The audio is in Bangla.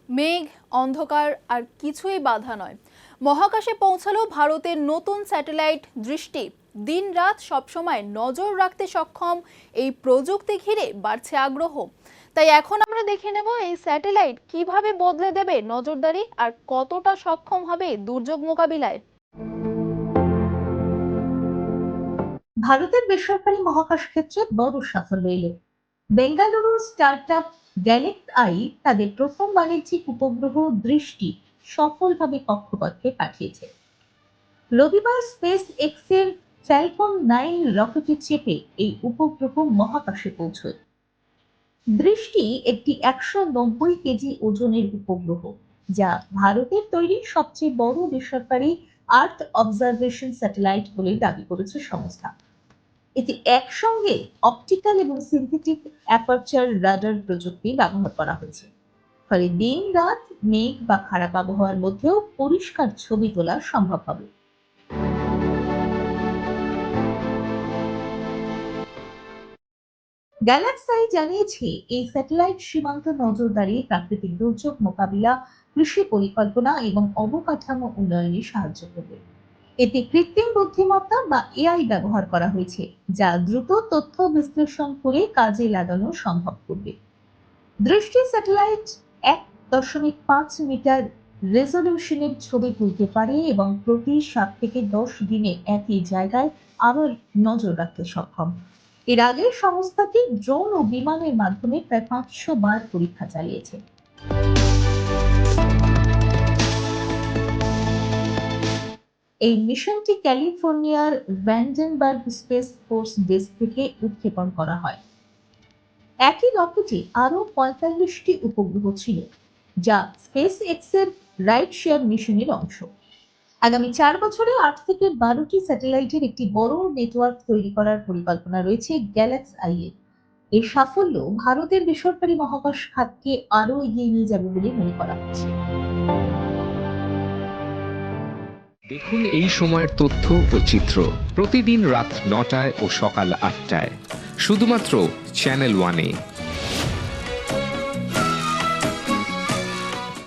মেঘ, অন্ধকার আর কিছুই বাধা নয়। মহাকাশে পৌঁছালো ভারতের নতুন স্যাটেলাইট দৃষ্টি। দিন-রাত সবসময় নজর রাখতে সক্ষম এই প্রযুক্তি ঘিরে বাড়ছে আগ্রহ। তাই এখন আমরা দেখে নেব এই স্যাটেলাইট কিভাবে বদলে দেবে নজরদারি আর কতটা সক্ষম হবে দুর্যোগ মোকাবিলায়। ভারতের বেসরকারি মহাকাশ ক্ষেত্রে বড় সাফল্য এলো। বেঙ্গালুরু স্টার্টআপ গ্যালেক্ট আই তাদের প্রথম বাণিজ্যিক উপগ্রহ দৃষ্টি সফলভাবে কক্ষপথে পাঠিয়েছে। রবিবার স্পেস এক্স এর ফ্যালকন 9 রকেটে চেপে এই উপগ্রহ মহাকাশে পৌঁছয়। দৃষ্টি একটি 190 কেজি ওজনের উপগ্রহ, যা ভারতের তৈরি সবচেয়ে বড় বেসরকারি আর্থ অবজারভেশন স্যাটেলাইট বলে দাবি করেছে সংস্থা। এতে একসঙ্গে অপটিক্যাল এবং সিনথেটিক অ্যাপারচার রাডার প্রযুক্তি ব্যবহার করা হয়েছে। ফলে দিন রাত, মেঘ বা খারাপ আবহাওয়ার মধ্যেও পরিষ্কার ছবি তোলা সম্ভব হবে। গ্যালাক্সাই জানিয়েছে, এই স্যাটেলাইট সীমান্ত নজরদারি, প্রাকৃতিক দুর্যোগ মোকাবিলা, কৃষি পরিকল্পনা এবং অবকাঠামো উন্নয়নে সাহায্য করবে। এতে কৃত্রিম বুদ্ধিমত্তা বা এআই ব্যবহার করা হয়েছে, যা দ্রুত তথ্য বিশ্লেষণ করে কাজে লাগানো সম্ভব করবে। দৃষ্টি স্যাটেলাইট 1.5 মিটার রেজলিউশনের ছবি তুলতে পারে এবং প্রতি 7 থেকে 10 দিনে একই জায়গায় আবার নজর রাখতে সক্ষম। এর আগে সংস্থাটি ড্রোন ও বিমানের মাধ্যমে প্রায় 500 বার পরীক্ষা চালিয়েছে। এই মিশনটি ক্যালিফোর্নিয়ার ভ্যান্ডেনবার্গ স্পেস ফোর্স বেস থেকে উৎক্ষেপণ করা হয়। একই রকেটে আরো 45টি উপগ্রহ ছিল, যা স্পেস এক্স এর রাইট শেয়ার মিশনের অংশ। আগামী 4 বছরে 8 থেকে 12টি স্যাটেলাইটের একটি বড় নেটওয়ার্ক তৈরি করার পরিকল্পনা রয়েছে গ্যালাক্স আই এর। এই সাফল্য ভারতের বেসরকারি মহাকাশ খাতকে আরো এগিয়ে নিয়ে যাবে বলে মনে করা হচ্ছে। দেখুন এই সময়ের তথ্য ও চিত্র প্রতিদিন রাত 9টায় ও সকাল 8টায় শুধুমাত্র চ্যানেল ওয়ানে।